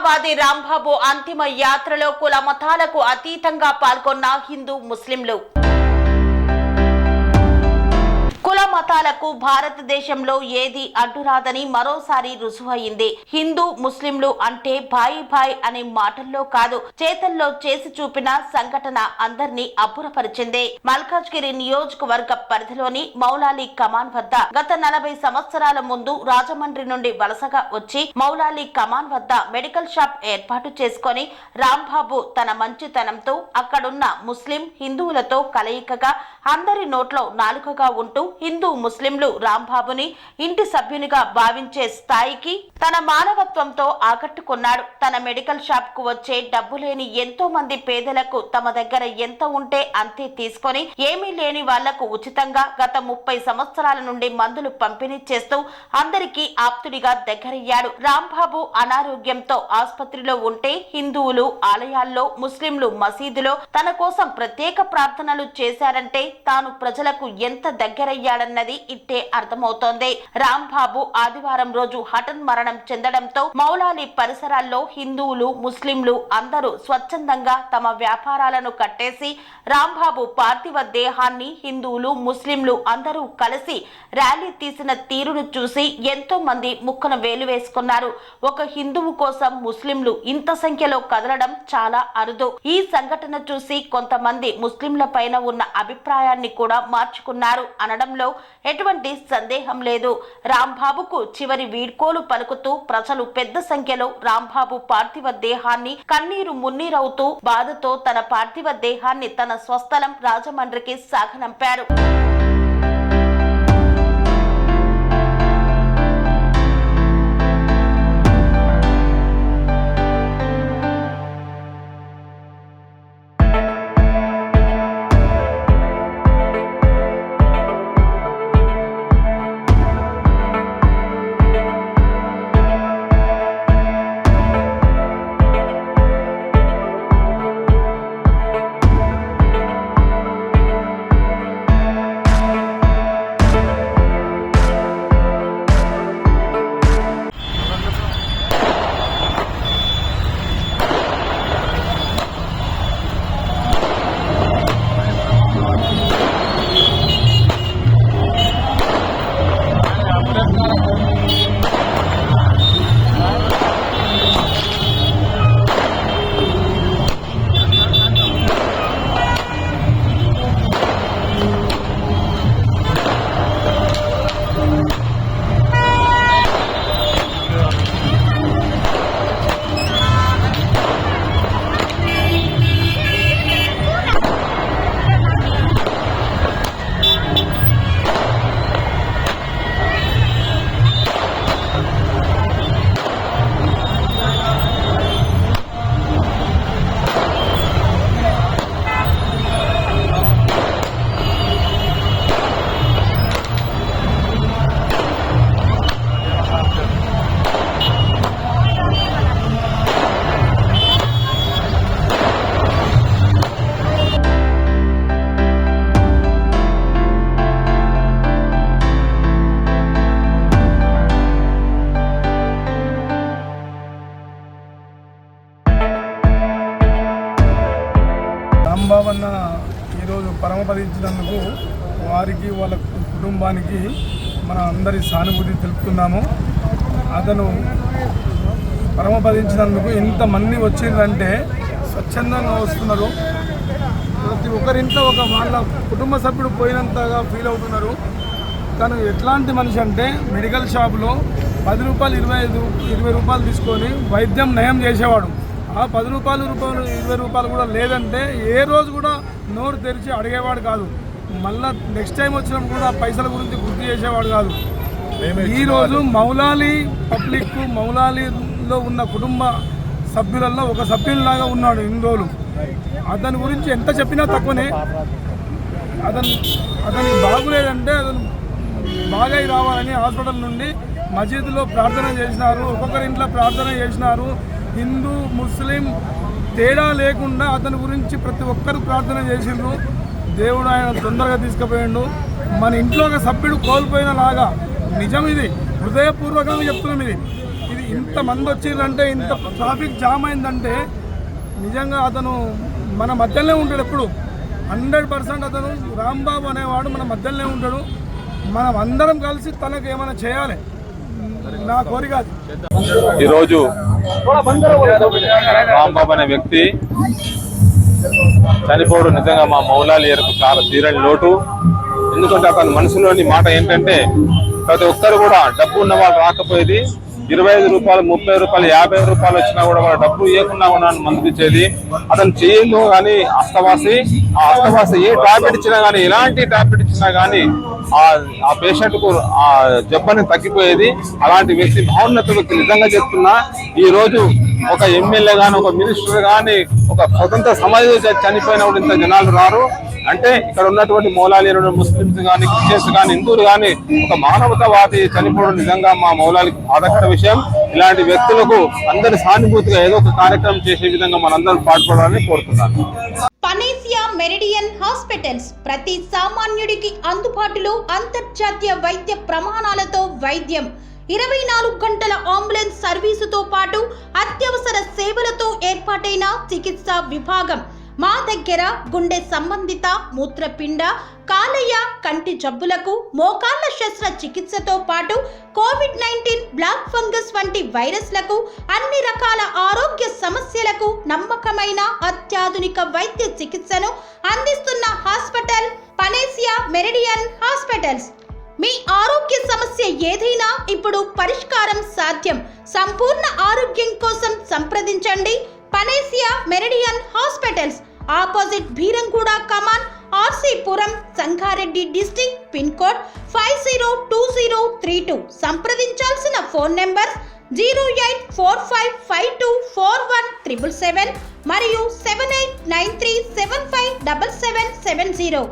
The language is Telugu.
హైదరాబాదీ రాంబాబు అంతిమ యాత్రలో కుల మతాలకు అతీతంగా పాల్గొన్న హిందూ ముస్లింలు. కుల మతాలకు భారతదేశంలో ఏది అడ్డురాదని మరోసారి రుజువయింది. హిందూ ముస్లింలు అంటే భాయి భాయ్ అనే మాటల్లో కాదు, చేతల్లో చేసి చూపిన సంఘటన అందరినీ అబ్బురపరిచింది. మల్కాజ్గిరి నియోజకవర్గ పరిధిలోని మౌలాలి కమాన్ వద్ద గత 40 సంవత్సరాల ముందు రాజమండ్రి నుండి వలసగా వచ్చి మౌలాలి కమాన్ వద్ద మెడికల్ షాప్ ఏర్పాటు చేసుకుని రాంబాబు తన మంచితనంతో అక్కడున్న ముస్లిం హిందువులతో కలయికగా అందరి నోట్లో నాలుకగా ఉంటూ హిందూ ముస్లింలు రాంబాబుని ఇంటి సభ్యునిగా భావించే స్థాయికి తన మానవత్వంతో ఆకట్టుకున్నాడు. తన మెడికల్ షాప్ కు వచ్చే డబ్బు లేని ఎంతో మంది పేదలకు తమ దగ్గర ఎంత ఉంటే అంతే తీసుకొని ఏమీ లేని వాళ్లకు ఉచితంగా గత 30 సంవత్సరాల నుండి మందులు పంపిణీ చేస్తూ అందరికీ ఆప్తుడిగా దగ్గరయ్యాడు. రాంబాబు అనారోగ్యంతో ఆసుపత్రిలో ఉంటే హిందువులు ఆలయాల్లో, ముస్లింలు మసీదులో తన కోసం ప్రత్యేక ప్రార్థనలు చేశారంటే తాను ప్రజలకు ఎంత దగ్గరయ్యాడన్నది ఇట్టే అర్థమవుతోంది. రాంబాబు ఆదివారం రోజు హఠన్ మరణం చెందడంతో మౌలాలి పరిసరాల్లో హిందువులు, ముస్లింలు అందరూ స్వచ్ఛందంగా తమ వ్యాపారాలను కట్టేసి రాంబాబు పార్థివ దేహాన్ని హిందువులు, ముస్లింలు అందరూ కలిసి ర్యాలీ తీసిన తీరును చూసి ఎంతో మంది ముక్కన వేలు వేసుకున్నారు. ఒక హిందువు కోసం ముస్లింలు ఇంత సంఖ్యలో కదలడం చాలా అరుదు. ఈ సంఘటన చూసి కొంతమంది ముస్లింల పైన ఉన్న అభిప్రాయాన్ని కూడా మార్చుకున్నారు అనడంలో ఎటువంటి సందేహం లేదు. రాంబాబుకు చివరి వీడ్కోలు పలుకుతూ ప్రజలు పెద్ద సంఖ్యలో రాంబాబు పార్థివ దేహాన్ని కన్నీరు మున్నీరవుతూ బాధతో తన పార్థివ దేహాన్ని తన స్వస్థలం రాజమండ్రికి సాగనంపారు. రాంబాబన్న ఈరోజు పరమపదించినందుకు వారికి వాళ్ళ కుటుంబానికి మన అందరి సానుభూతి తెలుపుతున్నాము. అతను పరమపదించినందుకు ఇంతమంది వచ్చిందంటే స్వచ్ఛందంగా వస్తున్నారు. ప్రతి ఒక్కరింట్లో ఒక వాళ్ళ కుటుంబ సభ్యుడు పోయినంతగా ఫీల్ అవుతున్నారు. తను ఎట్లాంటి మనిషి అంటే మెడికల్ షాపులో 10 రూపాయలు 20 రూపాయలు తీసుకొని వైద్యం నయం చేసేవాడు. ఆ 10 రూపాయలు 20 రూపాయలు కూడా లేదంటే ఏ రోజు కూడా నోరు తెరిచి అడిగేవాడు కాదు. మళ్ళీ నెక్స్ట్ టైం వచ్చినప్పుడు కూడా పైసల గురించి గుర్తు చేసేవాడు కాదు. ఈరోజు మౌలాలి పబ్లిక్, మౌలాలిలో ఉన్న కుటుంబ సభ్యులలో ఒక సభ్యునిలాగా ఉన్నాడు ఇన్ని రోజులు. అతని గురించి ఎంత చెప్పినా తక్కువనే. అతనికి బాగులేదంటే అతను బాగా రావాలని హాస్పిటల్ నుండి మసీదులో ప్రార్థన చేసినారు. ఒక్కొక్కరి ఇంట్లో ప్రార్థన చేసినారు. హిందూ, ముస్లిం తేడా లేకుండా అతని గురించి ప్రతి ఒక్కరు ప్రార్థన చేసిండ్రు. దేవుడు ఆయన తొందరగా తీసుకుపోయిండు. మన ఇంట్లో ఒక సభ్యుడు కోల్పోయినలాగా నిజం ఇది, హృదయపూర్వకంగా చెప్తున్నాం. ఇది ఇది ఇంతమంది వచ్చిందంటే, ఇంత ట్రాఫిక్ జామ్ అయిందంటే నిజంగా అతను మన మధ్యలోనే ఉంటాడు. ఎప్పుడు 100% అతను రాంబాబు అనేవాడు మన మధ్యలోనే ఉంటాడు. మనం అందరం కలిసి తనకు ఏమైనా చేయాలి, నా కోరిక అది. ఈరోజు రాంబాబు అనే వ్యక్తి చనిపోవడం నిజంగా మా మౌలాలియర్కు చాలా తీరని లోటు. ఎందుకంటే అతని మనసులోని మాట ఏంటంటే, ప్రతి ఒక్కరు కూడా డబ్బు ఉన్న వాళ్ళు రాకపోయేది, 25 రూపాయలు, 30 రూపాయలు, 50 రూపాయలు వచ్చినా కూడా వాళ్ళ డబ్బు ఇవ్వకుండా ఉన్నాను మందుకు ఇచ్చేది. అతను చేయను కానీ అస్తవాసి ఏ టాబ్లెట్ ఇచ్చినా కానీ, ఎలాంటి టాబ్లెట్ ఇచ్చినా కానీ ఆ పేషెంట్ కు ఆ జబ్బని తగ్గిపోయేది. అలాంటి వ్యక్తి, మహోన్నత వ్యక్తి. నిజంగా చెప్తున్నా, ఈ రోజు ఒక ఎమ్మెల్యే గాని, ఒక మినిస్టర్ గాని, ఒక స్వతంత్ర సమాజం చనిపోయినప్పుడు ఇంత జనాలు రారు అంటే, ఇక్కడ ఉన్నటువంటి మౌలాలియర్ ముస్లింస్ కానీ, క్రిస్టియన్స్ కానీ, హిందువులు కానీ ఒక మానవతావాది చనిపోవడం నిజంగా మా మౌలాలికి బాధాకర విషయం. ఇలాంటి వ్యక్తులకు అందరి సానుభూతిగా ఏదో ఒక కార్యక్రమం చేసే విధంగా మనందరం పాటుపడాలని కోరుతున్నాను. పనేసియా మెరిడియన్ హాస్పిటల్స్ ప్రతి సామాన్యుడికి అందుబాటులో అంతర్జాతీయ వైద్య ప్రమాణాలతో వైద్యం, 24 గంటల అంబులెన్స్ సర్వీసుతో పాటు అత్యవసర సేవలతో ఏర్పాటైన చికిత్సా విభాగం. మా దగ్గర గుండె సంబంధిత, మూత్రపిండ, కాలేయ, కంటి జబ్బులకు, మోకాళ్ల శస్త్ర చికిత్సతో పాటు కోవిడ్-19, బ్లాక్ ఫంగస్ వంటి వైరస్లకు, అన్ని రకాల ఆరోగ్య సమస్యలకు నమ్మకమైన అత్యాధునిక వైద్య చికిత్సను అందిస్తున్న హాస్పిటల్ పనేసియా మెరిడియన్ హాస్పిటల్స్. మీ ఆరోగ్య సమస్య ఏదైనా ఇప్పుడు పరిష్కారం సాధ్యం. సంపూర్ణ ఆరోగ్యం కోసం సంప్రదించండి Panacea Meridian Hospitals. Opposite Bheeramguda Kaman, RCPuram, Sangareddy district. Pin code 502032. సంప్రదించాల్సిన ఫోన్ నెంబర్ 0845524177 మరియు 7893757770.